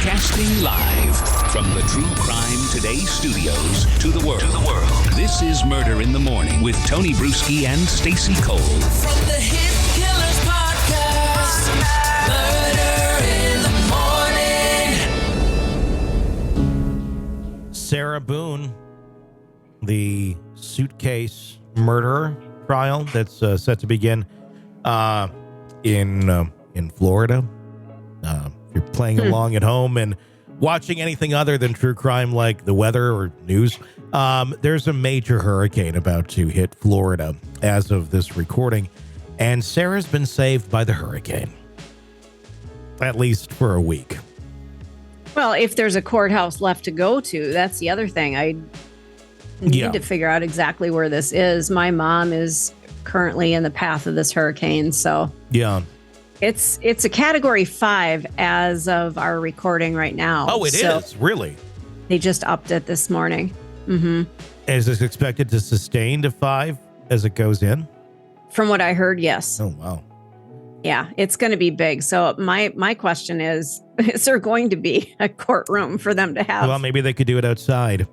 Broadcasting live from the True Crime Today studios to the world. This is Murder in the Morning with Tony Bruschi and Stacey Cole. From the Hit Killers Podcast, Murder in the Morning. Sarah Boone, the Suitcase murderer trial that's set to begin in Florida. If you're playing along at home and watching anything other than true crime like the weather or news, there's a major hurricane about to hit Florida as of this recording, and Sarah's been saved by the hurricane, at least for a week. Well, if there's a courthouse left to go to, that's the other thing. I need to figure out exactly where this is. My mom is currently in the path of this hurricane, so yeah. It's a category 5 as of our recording right now. Oh, it is? Really? They just upped it this morning. Mm-hmm. Is this expected to sustain to 5 as it goes in? From what I heard, yes. Oh, wow. Yeah, it's going to be big. So my question is there going to be a courtroom for them to have? Well, maybe they could do it outside.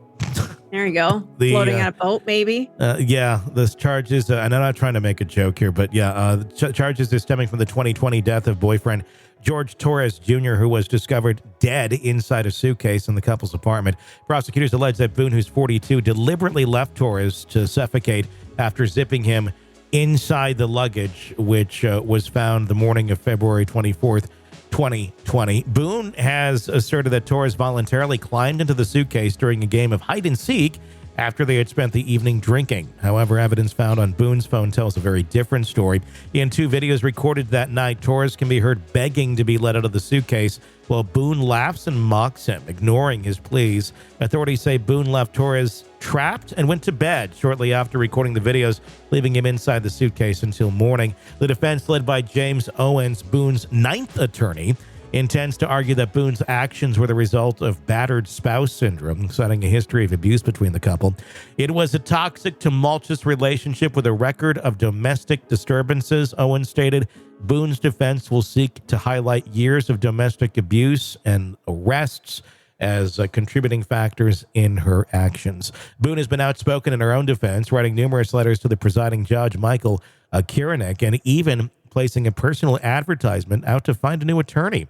There you go. Floating on a boat, maybe? Yeah, those charges, and I'm not trying to make a joke here, but yeah, the charges are stemming from the 2020 death of boyfriend Jorge Torres Jr., who was discovered dead inside a suitcase in the couple's apartment. Prosecutors allege that Boone, who's 42, deliberately left Torres to suffocate after zipping him inside the luggage, which was found the morning of February 24th, 2020. Boone has asserted that Torres voluntarily climbed into the suitcase during a game of hide and seek after they had spent the evening drinking. However, evidence found on Boone's phone tells a very different story. In 2 videos recorded that night, Torres can be heard begging to be let out of the suitcase while Boone laughs and mocks him, ignoring his pleas. Authorities say Boone left Torres trapped and went to bed shortly after recording the videos, leaving him inside the suitcase until morning. The defense, led by James Owens, Boone's 9th attorney, intends to argue that Boone's actions were the result of battered spouse syndrome, citing a history of abuse between the couple. It was a toxic, tumultuous relationship with a record of domestic disturbances, Owens stated. Boone's defense will seek to highlight years of domestic abuse and arrests as contributing factors in her actions. Boone has been outspoken in her own defense, writing numerous letters to the presiding judge, Michael Kiernick, and even placing a personal advertisement out to find a new attorney.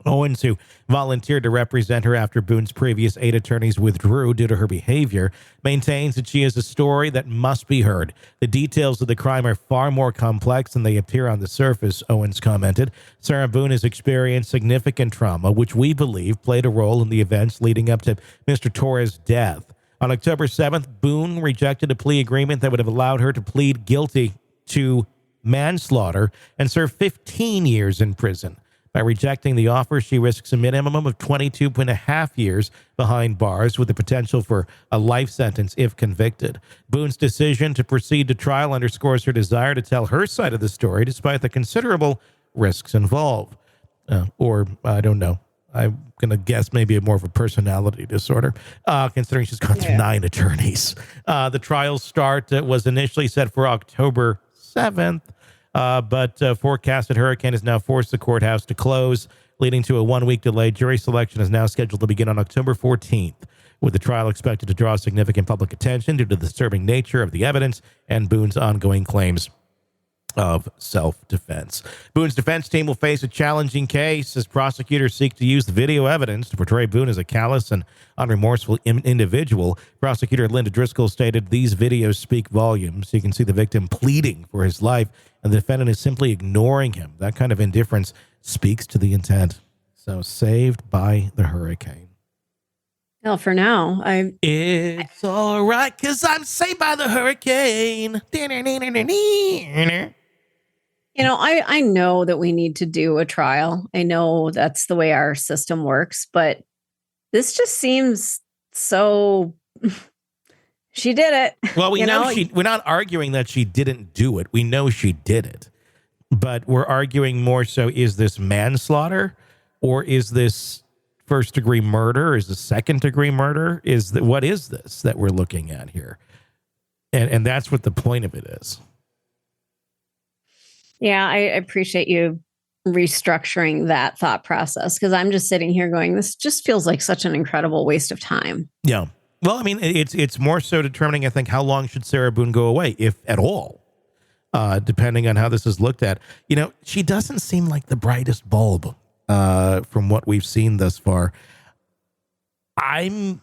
Owens, who volunteered to represent her after Boone's previous 8 attorneys withdrew due to her behavior, maintains that she has a story that must be heard. The details of the crime are far more complex than they appear on the surface, Owens commented. Sarah Boone has experienced significant trauma, which we believe played a role in the events leading up to Mr. Torres' death. On October 7th, Boone rejected a plea agreement that would have allowed her to plead guilty to manslaughter and serve 15 years in prison. By rejecting the offer, she risks a minimum of 22.5 years behind bars with the potential for a life sentence if convicted. Boone's decision to proceed to trial underscores her desire to tell her side of the story despite the considerable risks involved. Or, I don't know. I'm going to guess maybe more of a personality disorder, considering she's gone through 9 attorneys. The trial start was initially set for October 7th. But forecasted hurricane has now forced the courthouse to close, leading to a 1-week delay. Jury selection is now scheduled to begin on October 14th, with the trial expected to draw significant public attention due to the disturbing nature of the evidence and Boone's ongoing claims of self-defense. Boone's defense team will face a challenging case as prosecutors seek to use the video evidence to portray Boone as a callous and unremorseful individual. Prosecutor Linda Driscoll stated, "These videos speak volumes. You can see the victim pleading for his life, and the defendant is simply ignoring him. That kind of indifference speaks to the intent." So, saved by the hurricane. Well, for now, It's all right because I'm saved by the hurricane. You know, I know that we need to do a trial. I know that's the way our system works, but this just seems so. She did it. Well, we know we're not arguing that she didn't do it. We know she did it, but we're arguing more so: is this manslaughter, or is this first-degree murder? Is this second-degree murder? What is this that we're looking at here? And that's what the point of it is. Yeah, I appreciate you restructuring that thought process, because I'm just sitting here going, this just feels like such an incredible waste of time. Yeah. Well, I mean, it's more so determining, I think, how long should Sarah Boone go away, if at all, depending on how this is looked at. You know, she doesn't seem like the brightest bulb from what we've seen thus far. I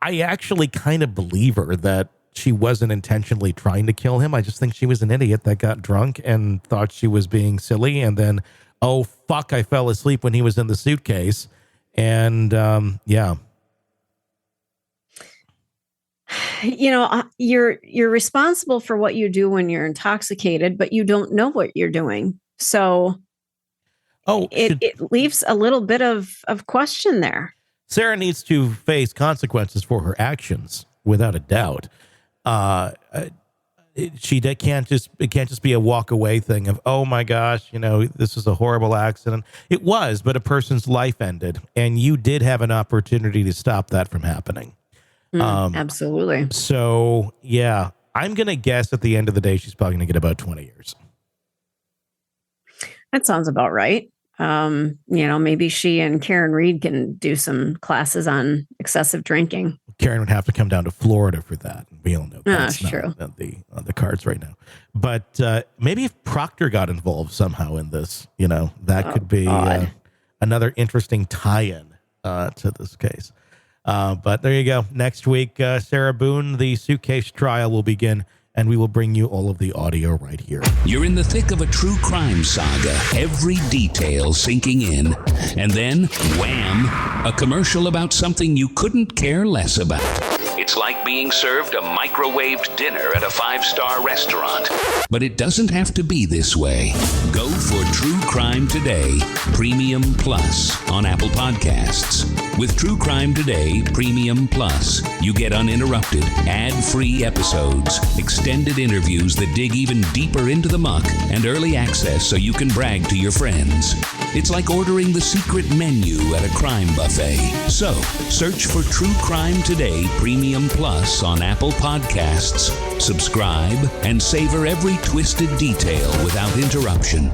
actually kind of believe her that she wasn't intentionally trying to kill him. I just think she was an idiot that got drunk and thought she was being silly. And then, oh, fuck, I fell asleep when he was in the suitcase. And yeah. You know, you're responsible for what you do when you're intoxicated, but you don't know what you're doing. So it leaves a little bit of question there. Sarah needs to face consequences for her actions, without a doubt. It can't just be a walk away thing of, oh my gosh, you know, this is a horrible accident. It was, but a person's life ended, and you did have an opportunity to stop that from happening. Absolutely. So yeah, I'm going to guess at the end of the day, she's probably going to get about 20 years. That sounds about right. You know, maybe she and Karen Reed can do some classes on excessive drinking. Karen would have to come down to Florida for that. We all know that's not true. On the cards right now. But maybe if Proctor got involved somehow in this, you know, that could be another interesting tie-in to this case. But there you go. Next week, Sarah Boone, the Suitcase trial will begin, and we will bring you all of the audio right here. You're in the thick of a true crime saga, every detail sinking in. And then, wham, a commercial about something you couldn't care less about. It's like being served a microwaved dinner at a 5-star restaurant. But it doesn't have to be this way. Go for True Crime Today Premium Plus on Apple Podcasts. With True Crime Today Premium Plus, you get uninterrupted, ad-free episodes, extended interviews that dig even deeper into the muck, and early access so you can brag to your friends. It's like ordering the secret menu at a crime buffet. So, search for True Crime Today Premium Plus on Apple Podcasts, subscribe, and savor every twisted detail without interruption.